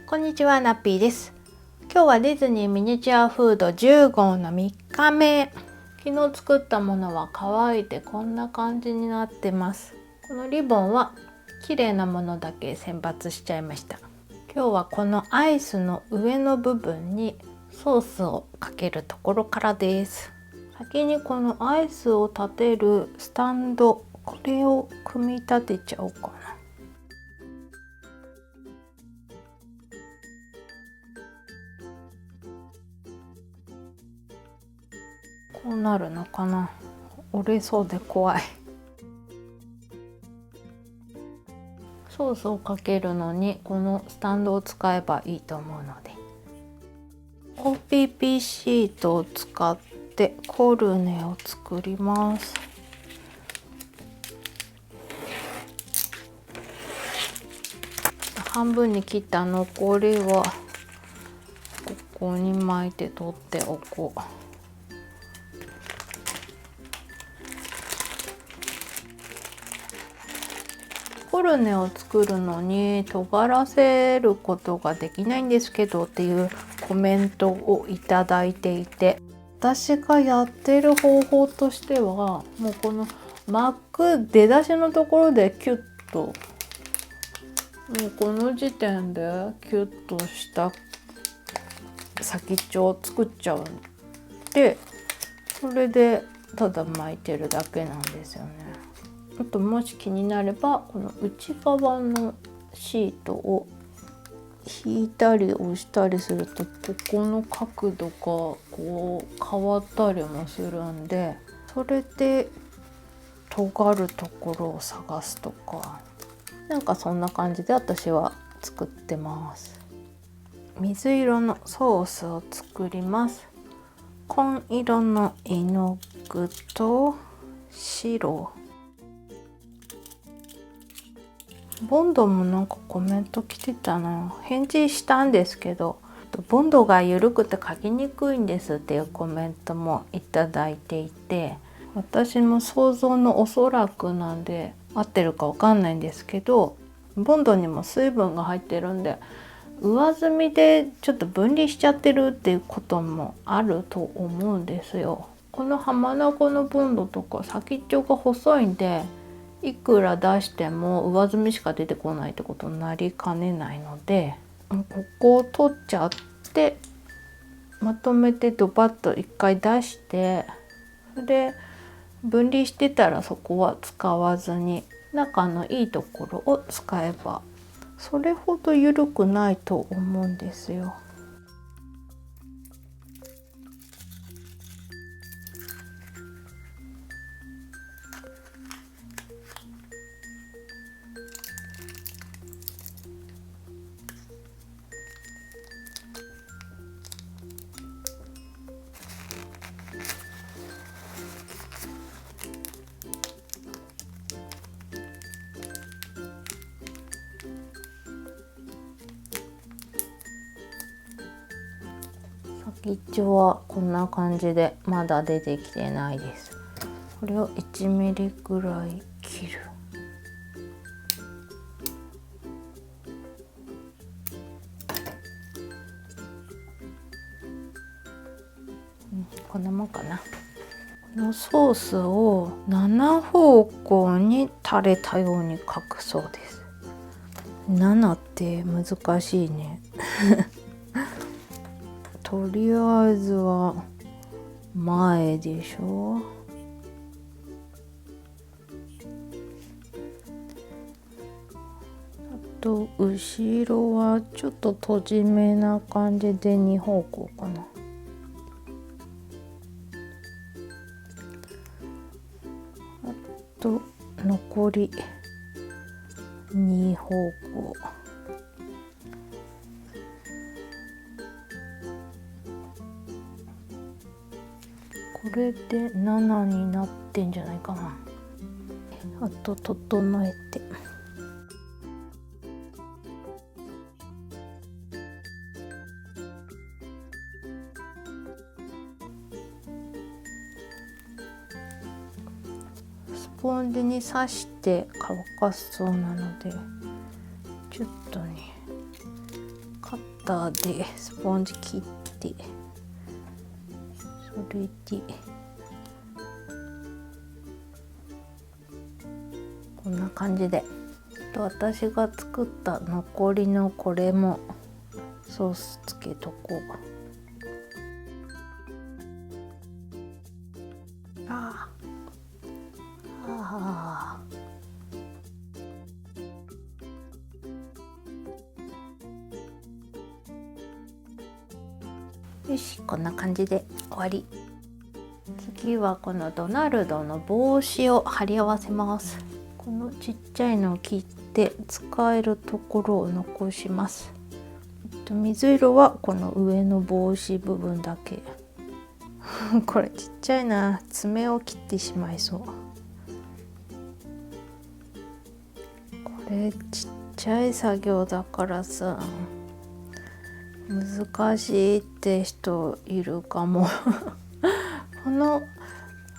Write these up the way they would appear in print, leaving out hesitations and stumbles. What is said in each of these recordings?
こんにちは、ナッピーです。今日はディズニーミニチュアフード10号の3日目。昨日作ったものは乾いてこんな感じになってます。このリボンは綺麗なものだけ選抜しちゃいました。今日はこのアイスの上の部分にソースをかけるところからです。先にこのアイスを立てるスタンド、これを組み立てちゃおうかな。こうなるのかな。折れそうで怖い。ソースをかけるのにこのスタンドを使えばいいと思うので、OPP シートを使ってコルネを作ります。半分に切った残りはここに巻いて取っておこう。コルネを作るのに尖らせることができないんですけどっていうコメントをいただいていて、私がやってる方法としてはもうこの巻く出だしのところでキュッと、もうこの時点でキュッとした先っちょを作っちゃうんで、それでただ巻いてるだけなんですよね。あともし気になればこの内側のシートを引いたり押したりするとここの角度がこう変わったりもするんで、それで尖るところを探すとか、なんかそんな感じで私は作ってます。水色のソースを作ります。紺色の絵の具と白。ボンドもなんかコメント来てたな。返事したんですけど、ボンドが緩くて書きにくいんですっていうコメントもいただいていて、私の想像のおそらくなんで合ってるかわかんないんですけど、ボンドにも水分が入ってるんで上澄みでちょっと分離しちゃってるっていうこともあると思うんですよ。この浜名湖のボンドとか先っちょが細いんで、いくら出しても上澄みしか出てこないってことになりかねないので、ここを取っちゃってまとめてドバッと一回出して、それで分離してたらそこは使わずに中のいいところを使えばそれほど緩くないと思うんですよ。先っちょはこんな感じでまだ出てきてないです。これを1ミリぐらい切る。こんなもんかな。このソースを7方向に垂れたように描くそうです。7って難しいね。とりあえずは前でしょ。あと後ろはちょっと閉じ目な感じで2方向かな。あと残り2方向。これで7になってんじゃないかな。あと整えて。スポンジに刺して乾かすそうなので、ちょっとねカッターでスポンジ切って、それでこんな感じで、私が作った残りのこれもソースつけとこう。よし、こんな感じで終わり。次はこのドナルドの帽子を貼り合わせます。このちっちゃいのを切って使えるところを残します。水色はこの上の帽子部分だけこれちっちゃいな、爪を切ってしまいそう。これちっちゃい作業だからさ、難しいって人いるかも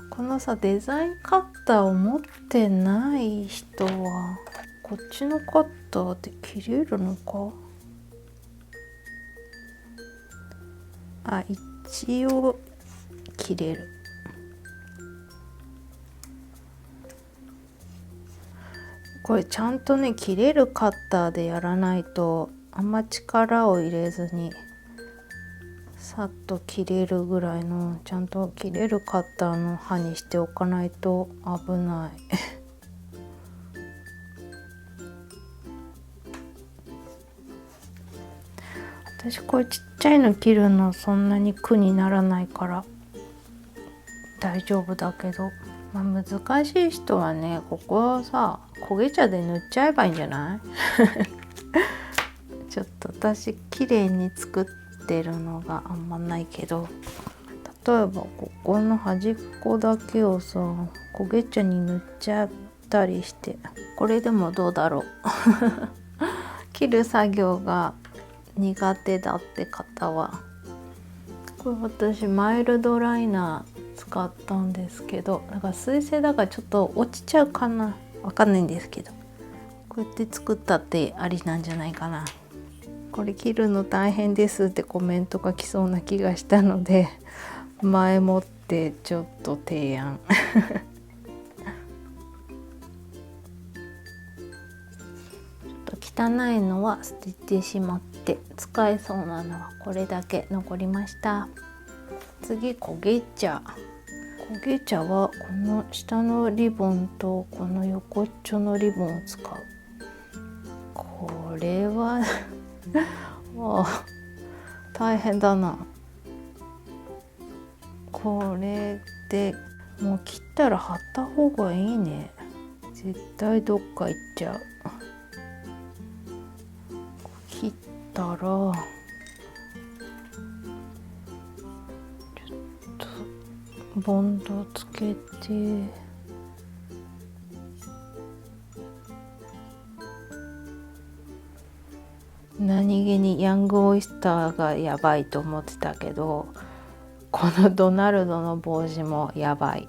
このさ、デザインカッターを持ってない人はこっちのカッターで切れるのか。一応切れる。これちゃんとね、切れるカッターでやらないと、あんま力を入れずにさっと切れるぐらいの、ちゃんと切れるカッターの刃にしておかないと危ない私これちっちゃいの切るのそんなに苦にならないから大丈夫だけど、難しい人はね、ここをさ、焦げ茶で塗っちゃえばいいんじゃないちょっと私綺麗に作ってるのがあんまないけど、例えばここの端っこだけをさ、焦げ茶に塗っちゃったりして、これでもどうだろう切る作業が苦手だって方は、これ私マイルドライナー使ったんですけど、だから水性だからちょっと落ちちゃうかな、わかんないんですけど、こうやって作ったってありなんじゃないかな。これ切るの大変ですってコメントが来そうな気がしたので、前もってちょっと提案ちょっと汚いのは捨ててしまって、使えそうなのはこれだけ残りました。次、焦げ茶。焦げ茶はこの下のリボンとこの横っちょのリボンを使う。これは大変だな。これでもう切ったら貼った方がいいね。絶対どっか行っちゃう。切ったらちょっとボンドつけて、何気にヤングオイスターがやばいと思ってたけど、このドナルドの帽子もやばい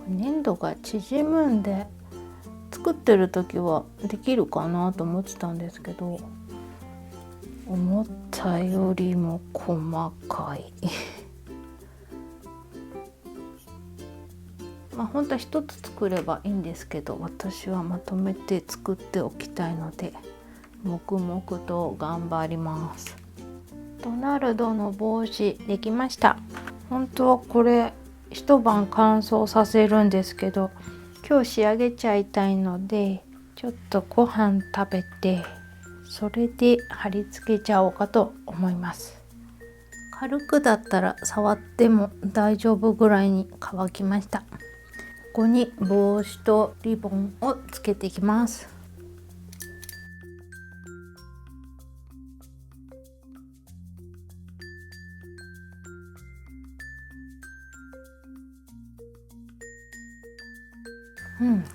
粘土が縮むんで、作ってる時はできるかなと思ってたんですけど、思ったよりも細かい本当は一つ作ればいいんですけど、私はまとめて作っておきたいので黙々と頑張ります。ドナルドの帽子できました。本当はこれ一晩乾燥させるんですけど、今日仕上げちゃいたいので、ちょっとご飯食べてそれで貼り付けちゃおうかと思います。軽くだったら触っても大丈夫ぐらいに乾きました。ここに帽子とリボンをつけていきます。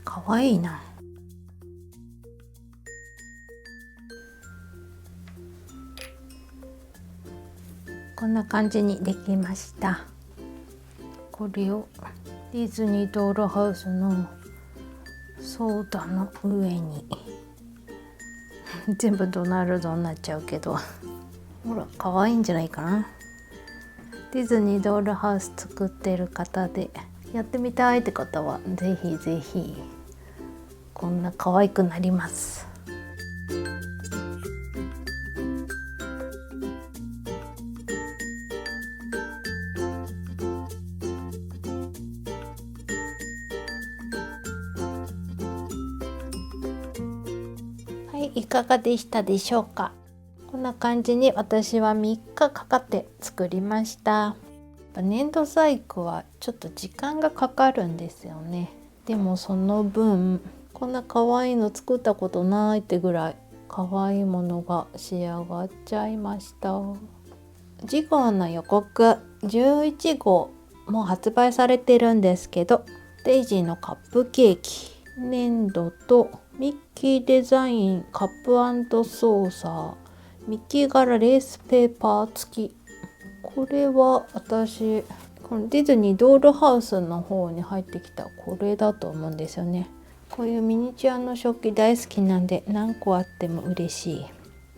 かわいいな。こんな感じにできました。これをディズニードールハウスのソーダの上に全部ドナルドになっちゃうけどほら可愛いんじゃないかな。ディズニードールハウス作ってる方でやってみたいって方はぜひぜひ。こんな可愛くなります。はい、いかがでしたでしょうか。こんな感じに私は3日かかって作りました。粘土細工はちょっと時間がかかるんですよね。でもその分こんな可愛いの作ったことないってぐらい可愛いものが仕上がっちゃいました。次号の予告11号も発売されてるんですけど、デイジーのカップケーキ、粘土とミッキーデザインカップ&ソーサー、ミッキー柄レースペーパー付き。これは私このディズニードールハウスの方に入ってきたこれだと思うんですよね。こういうミニチュアの食器大好きなんで何個あっても嬉しい。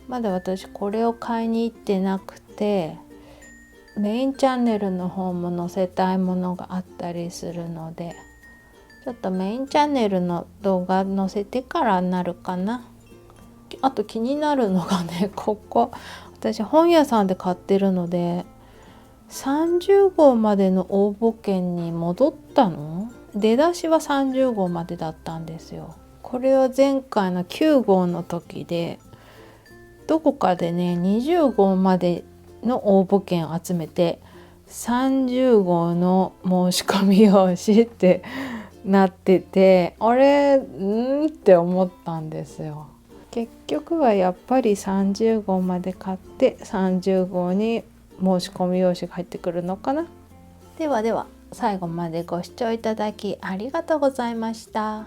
まだ私これを買いに行ってなくて、メインチャンネルの方も載せたいものがあったりするので、ちょっとメインチャンネルの動画載せてからになるかな。あと気になるのがね、ここ私本屋さんで買ってるので30号までの応募券に戻ったの？出だしは30号までだったんですよ。これは前回の9号の時でどこかでね20号までの応募券を集めて30号の申し込み用紙ってなってて、あれって思ったんですよ。結局はやっぱり30号まで買って30号に申し込み用紙が入ってくるのかな。ではでは最後までご視聴いただきありがとうございました。